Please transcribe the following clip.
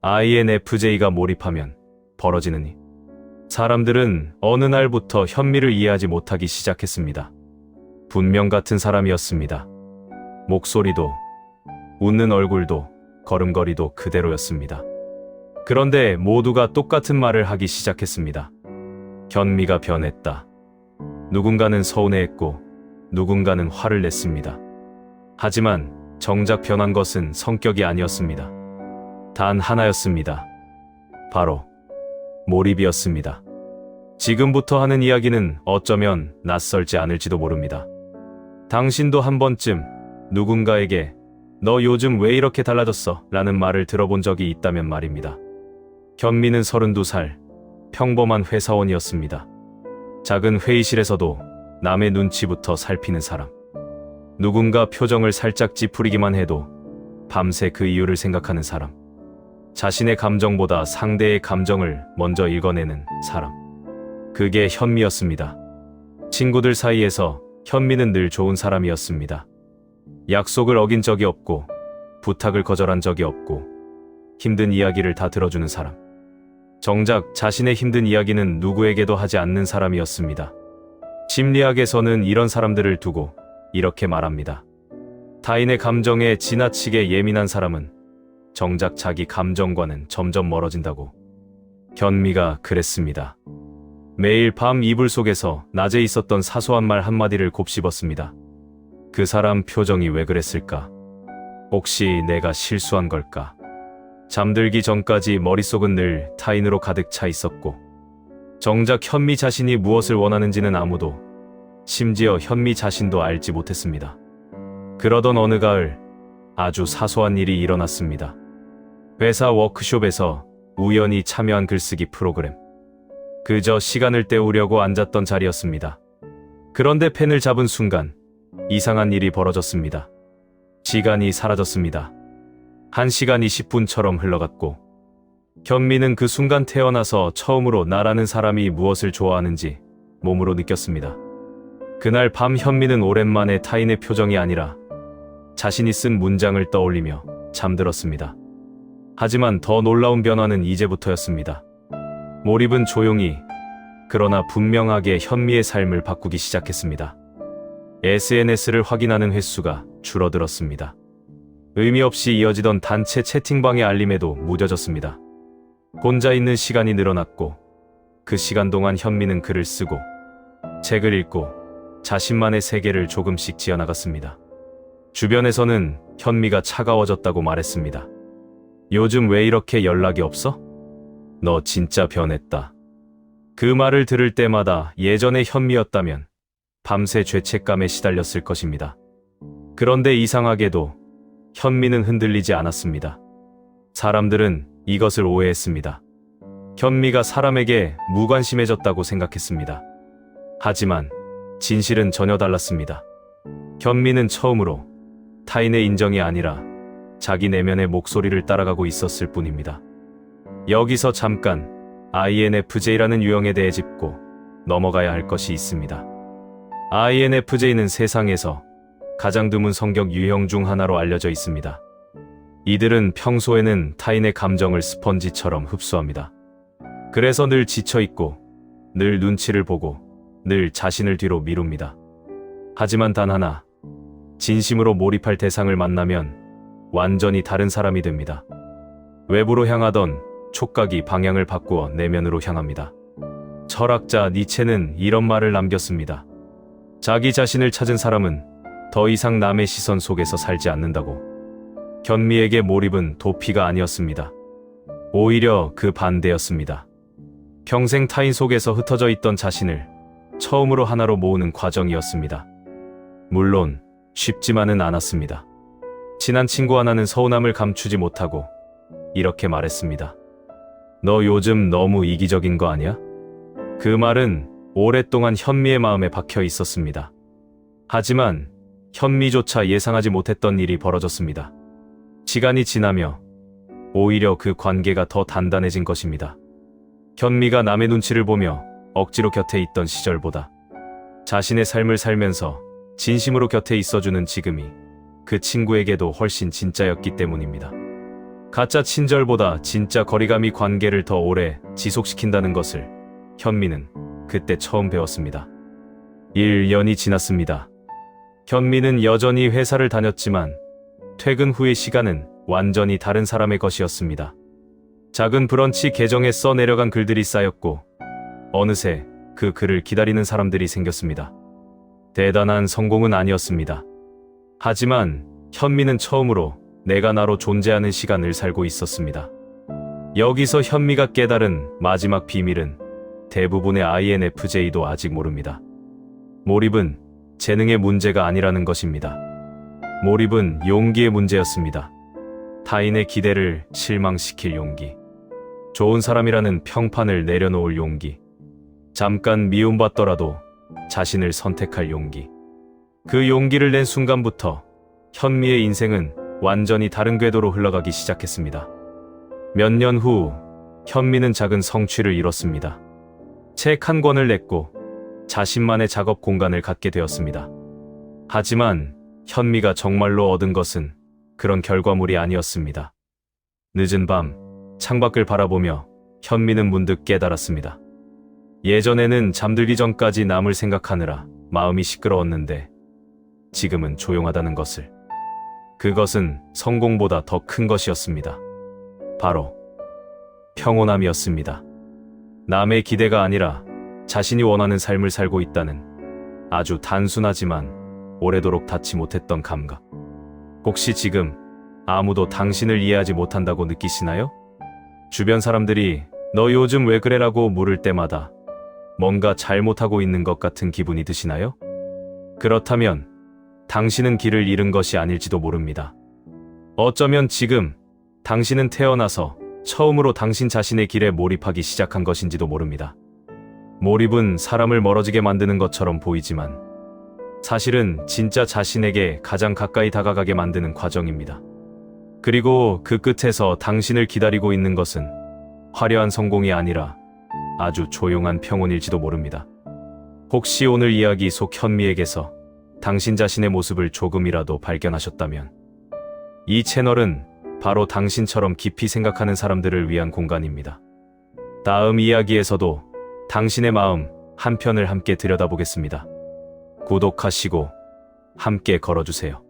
INFJ가 몰입하면 벌어지는 일. 사람들은 어느 날부터 현미를 이해하지 못하기 시작했습니다. 분명 같은 사람이었습니다. 목소리도, 웃는 얼굴도, 걸음걸이도 그대로였습니다. 그런데 모두가 똑같은 말을 하기 시작했습니다. 현미가 변했다. 누군가는 서운해했고 누군가는 화를 냈습니다. 하지만 정작 변한 것은 성격이 아니었습니다. 단 하나였습니다. 바로 몰입이었습니다. 지금부터 하는 이야기는 어쩌면 낯설지 않을지도 모릅니다. 당신도 한 번쯤 누군가에게 너 요즘 왜 이렇게 달라졌어? 라는 말을 들어본 적이 있다면 말입니다. 현미는 32살, 평범한 회사원이었습니다. 작은 회의실에서도 남의 눈치부터 살피는 사람. 누군가 표정을 살짝 찌푸리기만 해도 밤새 그 이유를 생각하는 사람. 자신의 감정보다 상대의 감정을 먼저 읽어내는 사람. 그게 현미였습니다. 친구들 사이에서 현미는 늘 좋은 사람이었습니다. 약속을 어긴 적이 없고 부탁을 거절한 적이 없고 힘든 이야기를 다 들어주는 사람. 정작 자신의 힘든 이야기는 누구에게도 하지 않는 사람이었습니다. 심리학에서는 이런 사람들을 두고 이렇게 말합니다. 타인의 감정에 지나치게 예민한 사람은 정작 자기 감정과는 점점 멀어진다고. 현미가 그랬습니다. 매일 밤 이불 속에서 낮에 있었던 사소한 말 한마디를 곱씹었습니다. 그 사람 표정이 왜 그랬을까? 혹시 내가 실수한 걸까? 잠들기 전까지 머릿속은 늘 타인으로 가득 차 있었고 정작 현미 자신이 무엇을 원하는지는 아무도, 심지어 현미 자신도 알지 못했습니다. 그러던 어느 가을 아주 사소한 일이 일어났습니다. 회사 워크숍에서 우연히 참여한 글쓰기 프로그램. 그저 시간을 때우려고 앉았던 자리였습니다. 그런데 펜을 잡은 순간 이상한 일이 벌어졌습니다. 시간이 사라졌습니다. 1시간 20분처럼 흘러갔고 현미는 그 순간 태어나서 처음으로 나라는 사람이 무엇을 좋아하는지 몸으로 느꼈습니다. 그날 밤 현미는 오랜만에 타인의 표정이 아니라 자신이 쓴 문장을 떠올리며 잠들었습니다. 하지만 더 놀라운 변화는 이제부터였습니다. 몰입은 조용히, 그러나 분명하게 현미의 삶을 바꾸기 시작했습니다. SNS를 확인하는 횟수가 줄어들었습니다. 의미 없이 이어지던 단체 채팅방의 알림에도 무뎌졌습니다. 혼자 있는 시간이 늘어났고 그 시간 동안 현미는 글을 쓰고 책을 읽고 자신만의 세계를 조금씩 지어나갔습니다. 주변에서는 현미가 차가워졌다고 말했습니다. 요즘 왜 이렇게 연락이 없어? 너 진짜 변했다. 그 말을 들을 때마다 예전의 현미였다면 밤새 죄책감에 시달렸을 것입니다. 그런데 이상하게도 현미는 흔들리지 않았습니다. 사람들은 이것을 오해했습니다. 현미가 사람에게 무관심해졌다고 생각했습니다. 하지만 진실은 전혀 달랐습니다. 현미는 처음으로 타인의 인정이 아니라 자기 내면의 목소리를 따라가고 있었을 뿐입니다. 여기서 잠깐 INFJ라는 유형에 대해 짚고 넘어가야 할 것이 있습니다. INFJ는 세상에서 가장 드문 성격 유형 중 하나로 알려져 있습니다. 이들은 평소에는 타인의 감정을 스펀지처럼 흡수합니다. 그래서 늘 지쳐있고, 늘 눈치를 보고, 늘 자신을 뒤로 미룹니다. 하지만 단 하나, 진심으로 몰입할 대상을 만나면 완전히 다른 사람이 됩니다. 외부로 향하던 촉각이 방향을 바꾸어 내면으로 향합니다. 철학자 니체는 이런 말을 남겼습니다. 자기 자신을 찾은 사람은 더 이상 남의 시선 속에서 살지 않는다고. 현미에게 몰입은 도피가 아니었습니다. 오히려 그 반대였습니다. 평생 타인 속에서 흩어져 있던 자신을 처음으로 하나로 모으는 과정이었습니다. 물론 쉽지만은 않았습니다. 친한 친구 하나는 서운함을 감추지 못하고 이렇게 말했습니다. 너 요즘 너무 이기적인 거 아니야? 그 말은 오랫동안 현미의 마음에 박혀 있었습니다. 하지만 현미조차 예상하지 못했던 일이 벌어졌습니다. 시간이 지나며 오히려 그 관계가 더 단단해진 것입니다. 현미가 남의 눈치를 보며 억지로 곁에 있던 시절보다 자신의 삶을 살면서 진심으로 곁에 있어주는 지금이 그 친구에게도 훨씬 진짜였기 때문입니다. 가짜 친절보다 진짜 거리감이 관계를 더 오래 지속시킨다는 것을 현미는 그때 처음 배웠습니다. 1년이 지났습니다. 현미는 여전히 회사를 다녔지만 퇴근 후의 시간은 완전히 다른 사람의 것이었습니다. 작은 브런치 계정에 써내려간 글들이 쌓였고 어느새 그 글을 기다리는 사람들이 생겼습니다. 대단한 성공은 아니었습니다. 하지만 현미는 처음으로 내가 나로 존재하는 시간을 살고 있었습니다. 여기서 현미가 깨달은 마지막 비밀은 대부분의 INFJ도 아직 모릅니다. 몰입은 재능의 문제가 아니라는 것입니다. 몰입은 용기의 문제였습니다. 타인의 기대를 실망시킬 용기. 좋은 사람이라는 평판을 내려놓을 용기. 잠깐 미움받더라도 자신을 선택할 용기. 그 용기를 낸 순간부터 현미의 인생은 완전히 다른 궤도로 흘러가기 시작했습니다. 몇 년 후 현미는 작은 성취를 이뤘습니다. 책 한 권을 냈고 자신만의 작업 공간을 갖게 되었습니다. 하지만 현미가 정말로 얻은 것은 그런 결과물이 아니었습니다. 늦은 밤 창밖을 바라보며 현미는 문득 깨달았습니다. 예전에는 잠들기 전까지 남을 생각하느라 마음이 시끄러웠는데 지금은 조용하다는 것을. 그것은 성공보다 더 큰 것이었습니다. 바로 평온함이었습니다. 남의 기대가 아니라 자신이 원하는 삶을 살고 있다는 아주 단순하지만 오래도록 닿지 못했던 감각. 혹시 지금 아무도 당신을 이해하지 못한다고 느끼시나요? 주변 사람들이 너 요즘 왜 그래라고 물을 때마다 뭔가 잘못하고 있는 것 같은 기분이 드시나요? 그렇다면 당신은 길을 잃은 것이 아닐지도 모릅니다. 어쩌면 지금 당신은 태어나서 처음으로 당신 자신의 길에 몰입하기 시작한 것인지도 모릅니다. 몰입은 사람을 멀어지게 만드는 것처럼 보이지만 사실은 진짜 자신에게 가장 가까이 다가가게 만드는 과정입니다. 그리고 그 끝에서 당신을 기다리고 있는 것은 화려한 성공이 아니라 아주 조용한 평온일지도 모릅니다. 혹시 오늘 이야기 속 현미에게서 당신 자신의 모습을 조금이라도 발견하셨다면 이 채널은 바로 당신처럼 깊이 생각하는 사람들을 위한 공간입니다. 다음 이야기에서도 당신의 마음 한편을 함께 들여다보겠습니다. 구독하시고 함께 걸어주세요.